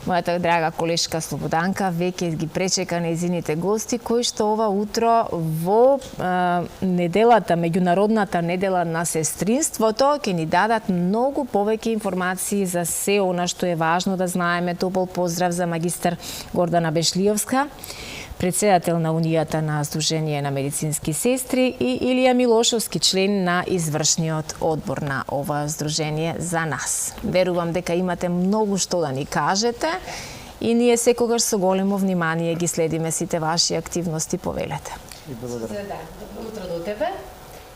Мојата драга колешка Слободанка веќе ги пречека нејзините гости, кои што ова утро во неделата, меѓународната недела на сестринството, ќе ни дадат многу повеќе информации за се она што е важно да знаеме. Топол поздрав за магистар Гордана Бешлиевска, председател на Унијата на Сдружение на медицински сестри, и Илија Милошовски, член на извршниот одбор на ова здружение за нас. Верувам дека имате многу што да ни кажете и ние секогаш со големо внимание ги следиме сите ваши активности. Повелете. Добро утро до тебе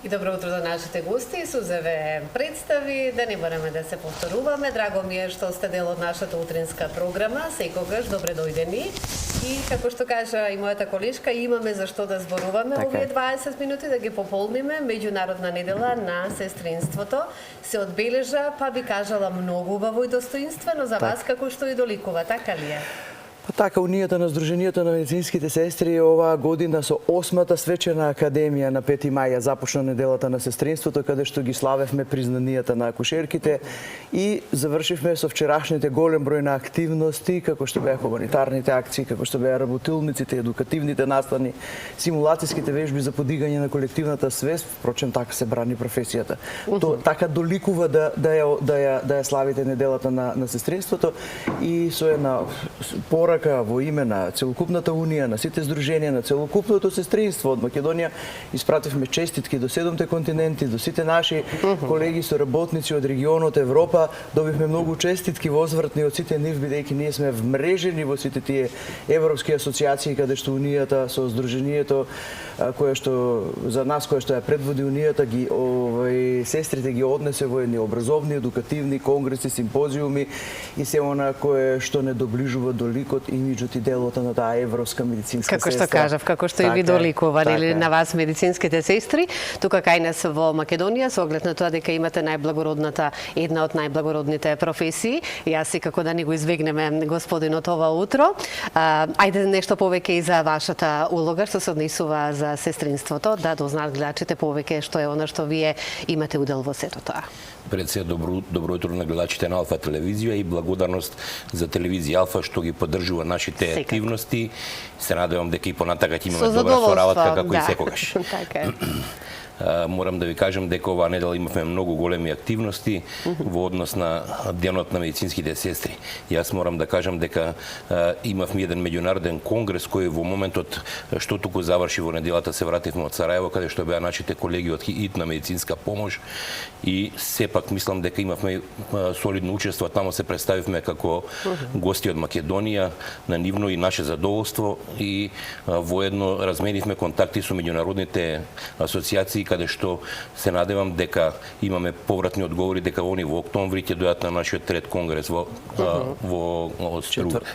и добро утро до нашите гости. Сузеве представи, да не мораме да се повторуваме. Драго ми е што сте дел од нашата утринска програма. Секогаш добре дојдени. И како што кажа и мојата колешка, имаме за што да зборуваме овие 20 минути, да ги пополниме. Меѓународна недела на сестринството се одбележа, па би кажала, многу убаво и достоинствено за вас, како што и доликува, така ли е? Така, Унијата на Сдруженијето на медицинските сестри оваа година со 8-та свечена академија на 5 мај ја започна неделата на сестринството, каде што ги славевме признанијата на акушерките и завршивме со вчерашните голем број на активности, како што беа хуманитарните акции, како што беа работилниците, едукативните настани, симулацијските вежби за подигање на колективната свест. Впрочем, така се брани професијата. Така доликува да ја славите неделата на сестринството и со една порака во име на целокупната Унија, на сите здруженија, на целокупното сестринство од Македонија, испративме честитки до 7-те континенти, до сите наши колеги соработници од регионот Европа. Добивме многу честитки возвратни од сите нив, бидејќи ние сме вмрежени во сите тие европски асоциации, каде што Унијата со здружението кое што за нас, кое што ја предводи Унијата, сестрите ги однесе во едни образовни, едукативни конгреси, симпозиуми и се она кое што не доближува до ликот, имиџот и делото на таа европска медицинска сестра. Како што кажав, како што и ви доликували или на вас медицинските сестри, тука кај нас во Македонија, со оглед на тоа дека имате најблагородната, една од најблагородните професии. Јас секако да ни го избегнеме господинот ова утро. Ајде нешто повеќе и за вашата улога што се однесува за сестринството, да дознаат гледачите повеќе што е она што вие имате удел во сето тоа. Пред се добро утро на гледачите на Алфа телевизија и благодарност за телевизија Алфа што ги поддржува нашите активности. Се надевам дека и понатака ќе имаме добра соработка како и секогаш. Морам да ви кажам дека оваа недела имавме многу големи активности во однос на денот на медицинските сестри. Јас морам да кажам дека имавме еден меѓународен конгрес кој во моментот што туку заврши во неделата се вративме од Сараево, каде што беа нашите колеги од ХИТ на медицинска помош и сепак мислам дека имавме солидно учество. Тамо се представивме како гости од Македонија на нивно и наше задоволство и воедно разменивме контакти со меѓународните асоциации, каде што се надевам дека имаме повратни одговори дека они во октомври ќе дојдат на нашиот трет конгрес во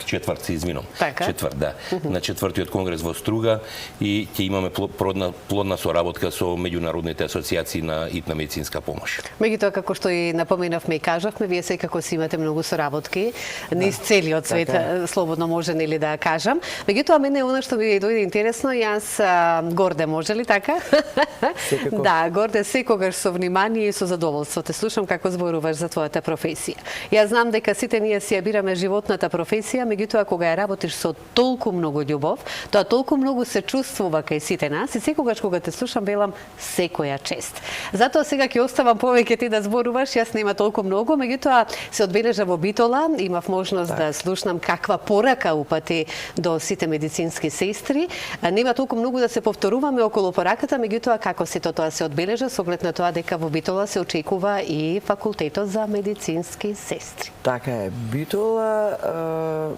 четврт, се извинувам. Четврт, да. На четвртиот конгрес во Струга и ќе имаме плодна соработка со меѓународните асоциации на ИТ на медицинска помош. Меѓутоа, како што и напоменавме и кажавме, вие секако си имате многу соработки низ целиот свет, слободно може нели да кажам. Меѓутоа, мене она што ми дојде интересно, јас Горде, може ли така? Да, Горде, секогаш со внимание и со задоволство те слушам како зборуваш за твојата професија. Јас знам дека сите ние си ја бираме животната професија, меѓутоа кога ја работиш со толку многу љубов, тоа толку многу се чувствува кај сите нас и секогаш кога те слушам велам секоја чест. Затоа сега ќе оставам повеќе ти да зборуваш, јас нема толку многу, меѓутоа се одбележа во Битола, имав можност да слушнам каква порака упати до сите медицински сестри. Нема толку многу да се повторуваме околу пораката, меѓутоа како сето тоа се одбележа со оглед на тоа дека во Битола се очекува и факултетот за медицински сестри. Така е. Битола,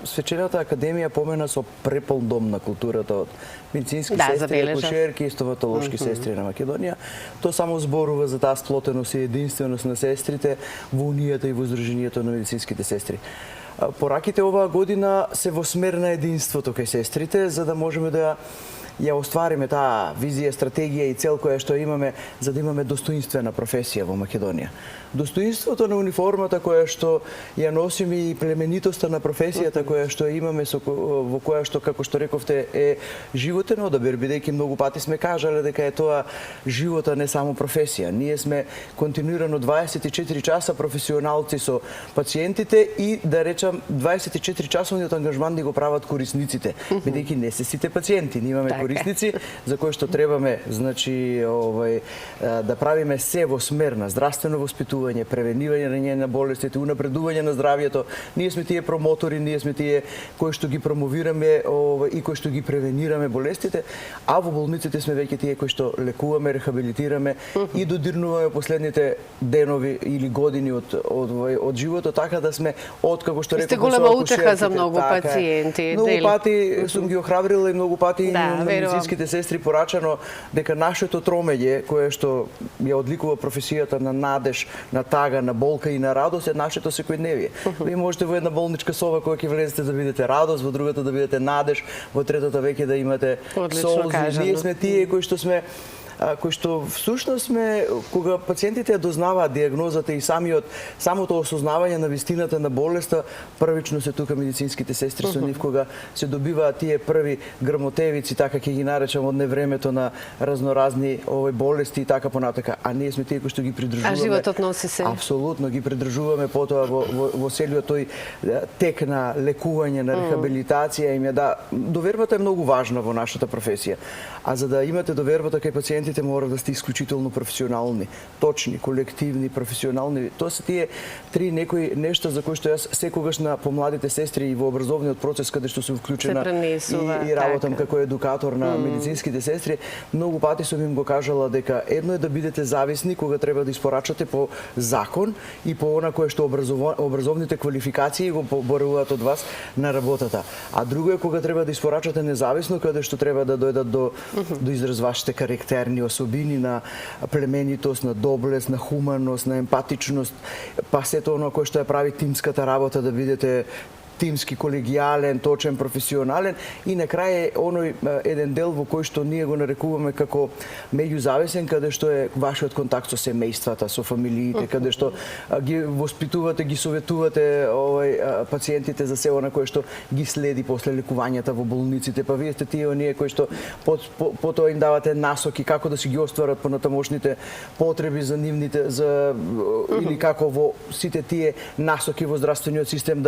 свечената академија помена со препол дом на културата од медицински сестри, акушерки и стоматолошки сестри на Македонија. Тоа само зборува за таа сплотеност и единственост на сестрите во Унијата и во Сдруженијето на медицинските сестри. Пораките оваа година се во смер на единството кај сестрите, за да можеме да ја оствариме таа визија, стратегија и цел која што имаме за да имаме достоинствена професија во Македонија. Достоинството на униформата која што ја носиме и племенитоста на професијата која што имаме во која што, како што рековте, е животен одабир, бидејќи многу пати сме кажале дека е тоа живота, не само професија. Ние сме континуирано 24 часа професионалци со пациентите и, да речам, 24 часовниот ангажман да го прават корисниците, бидејќи не се сите пациенти, ние имаме корисници за кои што требаме, значи, да правиме се во смер на здравствено воспитување, превенивање на болестите, унапредување на здравјето. Ние сме тие промотори, ние сме тие кои што ги промовираме и кои што ги превенираме болестите, а во болниците сме веќе тие кои што лекуваме, рехабилитираме и додирнуваме последните денови или години од животот, така да сме од, како што реков, сте голема утеха за многу пациенти. Многу пати сум ги охрабрила и многу пати на медицинските сестри порачано дека нашето тромење, кое што ја одликува професијата на надеж, на тага, на болка и на радост, е нашето секојдневие. Вие можете во една болничка соба кога ќе влезете да видите радост, во другата да видите надеж, во третата веќе да имате солзи. Ние сме тие кои што сме кои што всушност сме, кога пациентите ја дознаваат диагнозата и самото осознавање на вистината на болеста, првично се тука медицинските сестри со нив, кога се добиваат тие први грмотевици, така ќе ги наречам, од невремето на разноразни болести и така понатака. А ние сме тие кои што ги придржуваме. А животот носи се. Апсолутно ги придржуваме потоа во целиот тој тек на лекување, на рехабилитација, им ја довербата е многу важна во нашата професија. А за да имате довербата кај пациентите мора да сте исклучително професионални, точни, колективни, професионални. Тоа се тие три некои нешта за кои што јас секогаш на помладите сестри и во образовниот процес каде што сум вклучена и работам како едукатор на медицинските сестри, многу пати сум им го кажала дека едно е да бидете зависни кога треба да испорачате по закон и по она кое што образовните квалификации го поборуваат од вас на работата. А друго е кога треба да испорачате независно, каде што треба да дојдат до израз вашите карактерни особини на племенитост, на доблест, на хуманост, на емпатичност, па сето оно кое што ја прави тимската работа, да бидете тимски, колегијален, точен, професионален и на крај е оној еден дел во кој што ние го нарекуваме како меѓузависен, каде што е вашиот контакт со семејствата, со фамилиите, каде што ги воспитувате, ги советувате пациентите за се она кое што ги следи после лекувањата во болниците, па вие сте тие оние кои што потоа им давате насоки како да си ги остварат понатамошните потреби за нивните или како во сите тие насоки во здравствениот систем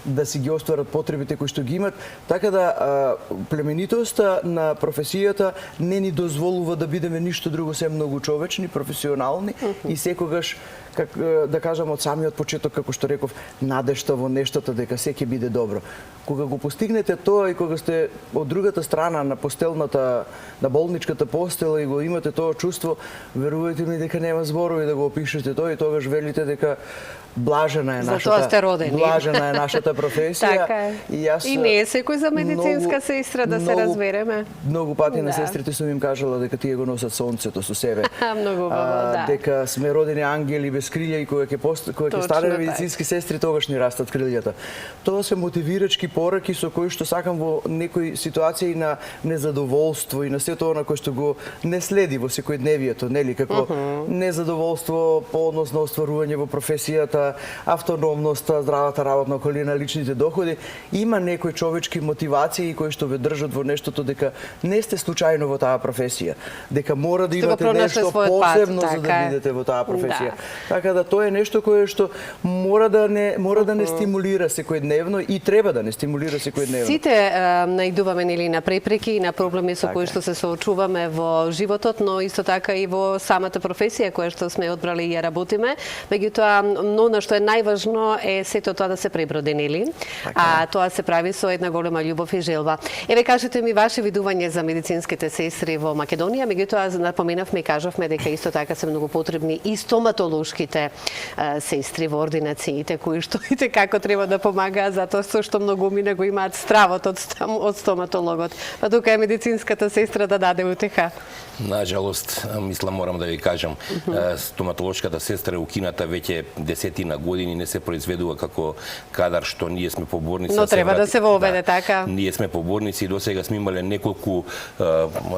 да си ги остварат потребите кои што ги имат, така да племенитоста на професијата не ни дозволува да бидеме ништо друго се многу човечни, професионални и секогаш, да кажам, од самиот почеток, како што реков, надежта во нештото дека се ќе биде добро. Кога го постигнете тоа и кога сте од другата страна на постелната, на болничката постела и го имате тоа чувство, верувајте ми дека нема зборови да го опишете тоа и тогаш велите дека блажена е нашата професија. Така е. И не е секој за медицинска сестра, да се разбереме. Многу пати на сестрите сум им кажала дека тие го носат сонцето со себе. Многу убаво, да. Дека сме родени ангели без крилја и кога ќе станеме медицински сестри, тогаш ни растат крилјата. Тоа се мотивирачки пораки со кои што сакам во некои ситуации на незадоволство и на сето она кој што го не следи во секојдневието, нели, како незадоволство по однос на остварување во професијата, автономноста, здравата работна околина, личните доходи, има некои човечки мотивации кои што ве држат во нештото дека не сте случајно во таа професија, дека мора да имате нешто посебно за да бидете во таа професија. Така да тоа е нешто кое што мора да не стимулира секојдневно и треба да не стимулира секојдневно. Сите наидуваме нели на препреки и на проблеми со кои што се соочуваме во животот, но исто така и во самата професија која што сме одбрали и ја работиме. Меѓутоа, она што е најважно е сето тоа да се преброди, нели? А тоа се прави со една голема љубов и желба. Еве, кажете ми ваше видување за медицинските сестри во Македонија, меѓутоа напоменавме и кажавме дека исто така се многу потребни и стоматолошки стоматолошките сестри во ординациите кои што и како треба да помагаат затоа што многу мина го имаат стравот од стоматологот. Па тука е медицинската сестра да даде утеха. Нажалост, мислам морам да ви кажам, стоматолошката сестра е укината веќе десетина години, не се произведува како кадар што ние сме поборници. Но треба да се воведе така. Ние сме поборници и досега сме имале неколку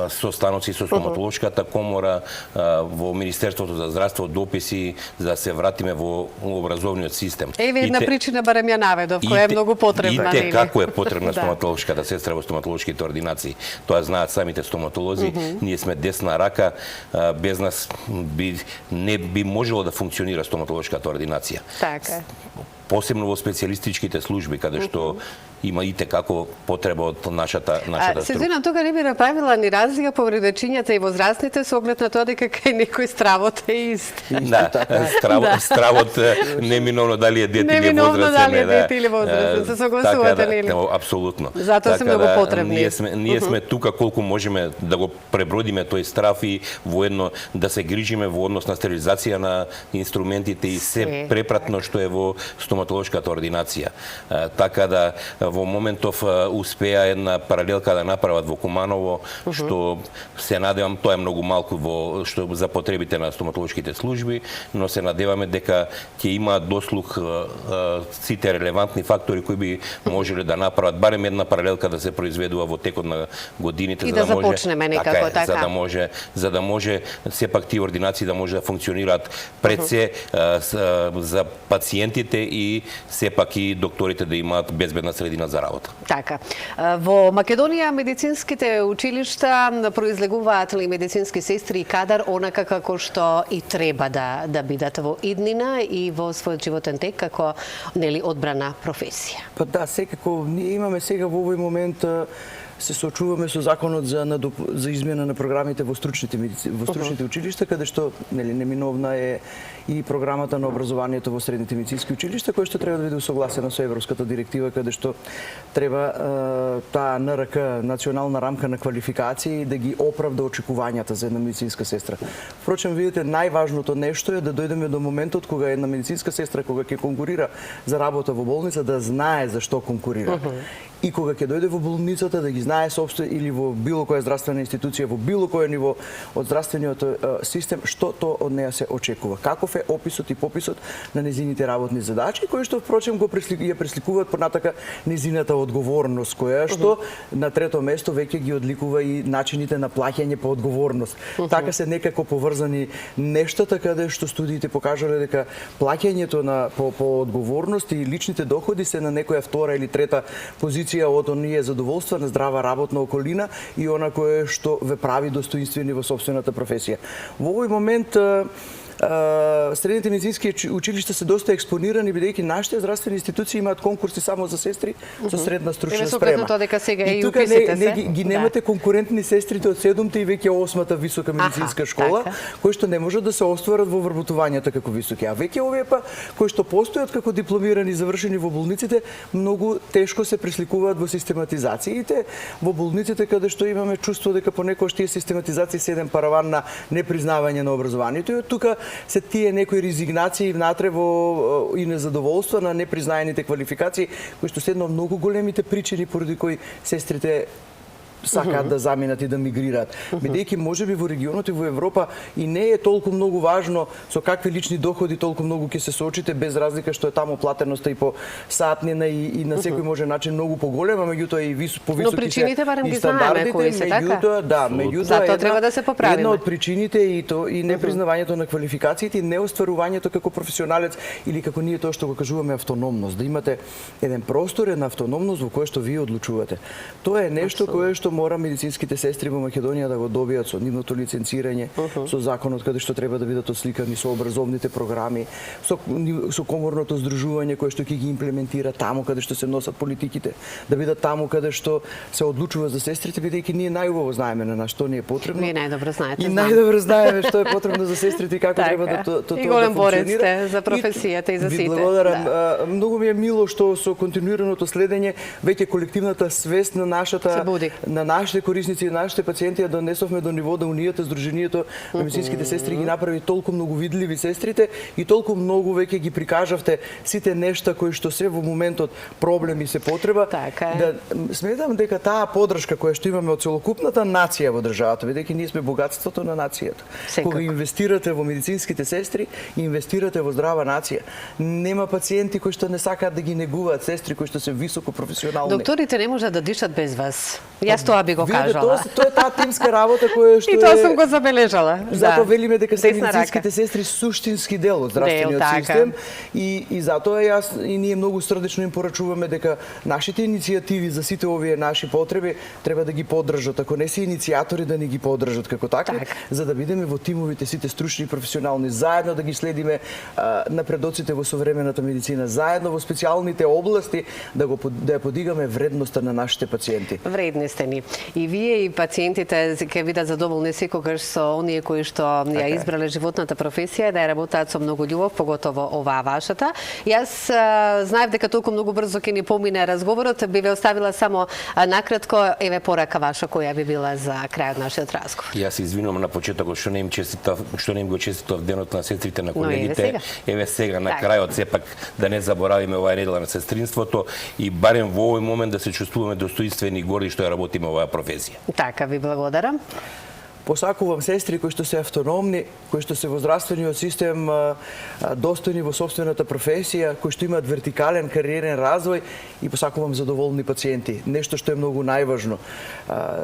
состаноци со стоматолошката комора, во Министерството за здравство дописи за да се вратиме во образовниот систем. Еве една причина барем ја наведов, која е многу потребна. И како е потребна стоматолошката сестра во стоматолошките ординации. Тоа знаат самите стоматолози. Ние сме десна рака, без нас не би можело да функционира стоматолошката ординација. Така. Посебно во специјалистичките служби, каде што има и како потреба од нашата струка. Се извинам, тука не би направила ни разлика по вредечињата и возрастните со оглед на тоа дека кај некој стравот е ист. Да, стравот неминовно дали е дете или возрастен. Неминовно дали е дете или возрастен, се согласувате нели? Апсолутно. Затоа се многу потребни. Ние сме тука колку можеме да го пребродиме тој страв и воедно да се грижиме во однос на стерилизација на инструментите и се препратно што е во стоматолошката ординација. Така да во моментов успеа една паралелка да направат во Куманово, што се надевам, тоа е многу малку што за потребите на стоматолошките служби, но се надеваме дека ќе имаат дослух сите релевантни фактори кои би можеле да направат барем една паралелка да се произведува во текот на годините, и да започнеме некако така. За да може сепак тие ординации да може да функционираат пред се за пациентите и сепак и докторите да имаат безбедна средина за работа. Така. Во Македонија медицинските училишта произлегуваат ли медицински сестри и кадар онака како што и треба да бидат во иднина и во својот животен тек како нели одбрана професија? Па да, секако ние имаме сега во овој момент се соочуваме со законот за измена на програмите во стручните училишта, каде што нели неминовна е и програмата на образованието во средните медицински училишта, која што треба да биде усогласена со европската директива, каде што треба таа НРК, национална рамка на квалификации, да ги оправда очекувањата за една медицинска сестра. Впрочем, видите, најважното нешто е да дојдеме до моментот кога една медицинска сестра кога ќе конкурира за работа во болница да знае за што конкурира. И кога ќе дојде во болницата да ги знае или во било која здравствена институција, во било кој ниво од здравствениот систем, што тоа од неа се очекува. Каков е описот и пописот на незините работни задачи, кои што впрочем ја пресликуваат понатака незината одговорност, која што на трето место веќе ги одликува и начините на плаќање по одговорност. Така се некако поврзани нештата, каде што студиите покажале дека плаќањето по одговорност и личните доходи се на некоја втора или трета позиција од оние задоволства на здрава работна околина и она кое што ве прави достоинствени во сопствената професија. Во овој момент средните медицински училишта се доста експонирани, бидејќи нашите здравствени институции имаат конкурси само за сестри со средна стручна спрема. Тоа дека сега и тука ги немате конкурентни сестрите од 7-та и веќе 8-та висока медицинска школа, кои што не можат да се остварат во вработувањата како високи. А веќе овие па кои што постојат како дипломирани завршени во болниците, многу тешко се пресликуваат во систематизациите во болниците, каде што имаме чувство дека понекогаш тие систематизации се еден параван на непризнавање на образованието. И тука се тие некои резигнации внатре и незадоволства на непризнаените квалификации, кои што се едно од многу големите причини поради кои сестрите сакаат да заминат и да мигрираат. Бидејќи можеби во регионот и во Европа и не е толку многу важно со какви лични доходи толку многу ќе се соочите, без разлика што е таму платеноста и по саатнина и на секој може начин многу поголема, меѓутоа и повисоки се. Но причините барем ги знаеме кои се, така? Меѓутоа затоа треба да се поправиме. Една од причините и непризнавањето на квалификациите и неостварувањето како професионалец или како ние тоа што го кажуваме автономност, да имате еден простор, една автономност во која што вие одлучувате. Тоа е нешто кое што мора медицинските сестри во Македонија да го добијат со нивното лиценцирање, со законот каде што треба да бидат осликани, со образовните програми, со коморното здружување кое што ќе ги имплементира таму каде што се носат политиките, да бидат таму каде што се одлучува за сестрите, бидејќи ние најубаво знаеме на нас што ни е потребно. Вие најдобро знаете. И најдобро знаеме што е потребно за сестрите и како треба да тоа да функционира. И голем борец сте за професијата и за сите. Благодарам. Многу ми е мило што со континуираното следење веќе колективната свест на нашата на нашите корисници и нашите пациенти ја донесовме до ниво да Унијата, Сдруженијето на медицинските сестри ги направи толку многу видливи сестрите и толку многу веќе ги прикажавте сите нешта кои што се во моментот проблеми се потреба. Така е. Да сметам дека таа поддршка која што имаме од целокупната нација во државата, бидејќи ние сме богатството на нацијата. Секако. Кога инвестирате во медицинските сестри, инвестирате во здрава нација. Нема пациенти кои што не сакаат да ги негуваат сестри кои што се високо професионални. Докторите не можат да дишат без вас. Јас тоа би го кажала. Тоа е таа тимска работа која што И тоа сум го забележала. Затоа велиме дека се Десна медицинските рака. сестри суштински дел од здравствениот така. систем и затоа јас и ние многу срдечно им порачуваме дека нашите иницијативи за сите овие наши потреби треба да ги поддржат. Ако не се иницијатори да ни ги поддржат како такви, за да бидеме во тимовите сите стручни и професионални, заедно да ги следиме напредоците во современата медицина, заедно во специјалните области да ја подигаме вредноста на нашите пациенти. Вредни сте ни. И вие и пациентите ќе бидат задоволни секогаш со оние кои што ја избрале животната професија да ја работат со многу љубов, поготово оваа вашата. Јас знаев дека толку многу брзо ќе ни помине разговорот, би ве оставила само накратко еве порака ваша која би била за крајот нашиот разговор. Јас се извинувам на почетокот што не им го честитав денот на сестрите на колегите. Еве сега на крајот сепак да не заборавиме оваа недела на сестринството и барем во овој момент да се чувствуваме достоинствени и горди што ја работиме оваа професија. Така, ви благодарам. Посакувам сестри кои што се автономни, кои што се во здравствениот систем достојни во собствената професија, кои што имаат вертикален кариерен развој и посакувам задоволни пациенти. Нешто што е многу најважно.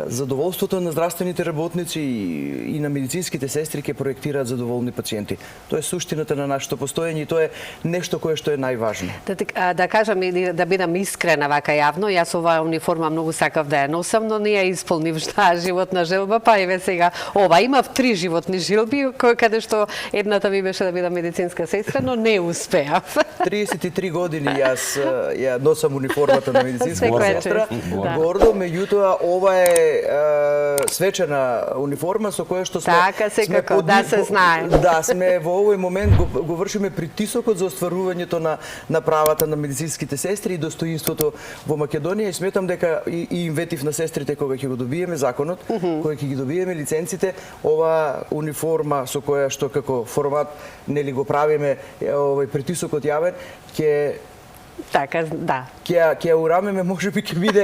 Задоволството на здравствените работници и на медицинските сестри ќе проектираат задоволни пациенти. Тоа е суштината на нашето постоење и тоа е нешто кое што е најважно. Да кажам и да бидам искрена вака јавно, јас оваа униформа многу сакав да ја носам, но не ја исполнив животна желба, па еве сега ова, имав 3 животни желби, каде што едната ми беше да бидам медицинска сестра, но не успеав. 33 години јас ја носам униформата на медицинска сестра. Гордо, меѓутоа ова е свечена униформа со која што така, секако, да се знае. Да, сме во овој момент го вршиме притисокот за остварувањето на правата на медицинските сестри и достоинството во Македонија и сметам дека и им ветив на сестрите кога ќе го добиеме законот, кога ќе ги добиеме лиценците, ова униформа со која што како формат нели го правиме овој притисокот јавен ќе така, да. Ќе урамеме, можеби ќе биде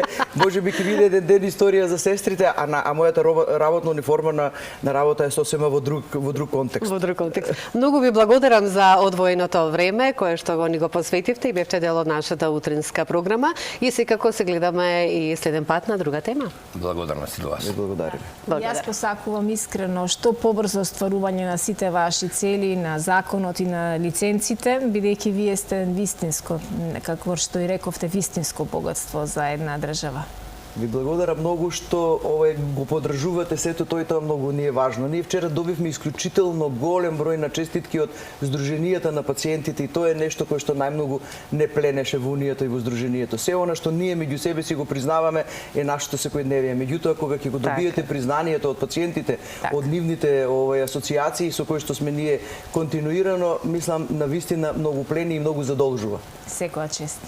еден ден историја за сестрите, а мојата работна униформа на работа е сосема во друг контекст. Во друг контекст. Многу ви благодарам за одвоеното време кое што ни го посветивте и бевте дел од нашата утринска програма и секако се гледаме и следен пат на друга тема. Благодарности до вас. Ви благодариме. Јас посакувам искрено што побрзо остварување на сите ваши цели, на законот и на лиценците, бидејќи вие сте вистинско, како што и рековте, вистинско богатство за една држава. Ви благодарам многу што го поддржувате сето тоа и тоа многу ни е важно. Ние вчера добивме исклучително голем број на честитки од Сдруженијата на пациентите и тоа е нешто кое што најмногу не пленеше во Унијата и во Сдруженијето. Се она што ние меѓу себе си го признаваме е нашето секојдневие. Меѓутоа кога ќе го добиете признанието од пациентите, од нивните асоциации со кои што сме ние континуирано, мислам навистина многу плени и многу задолжува. Секоја чест.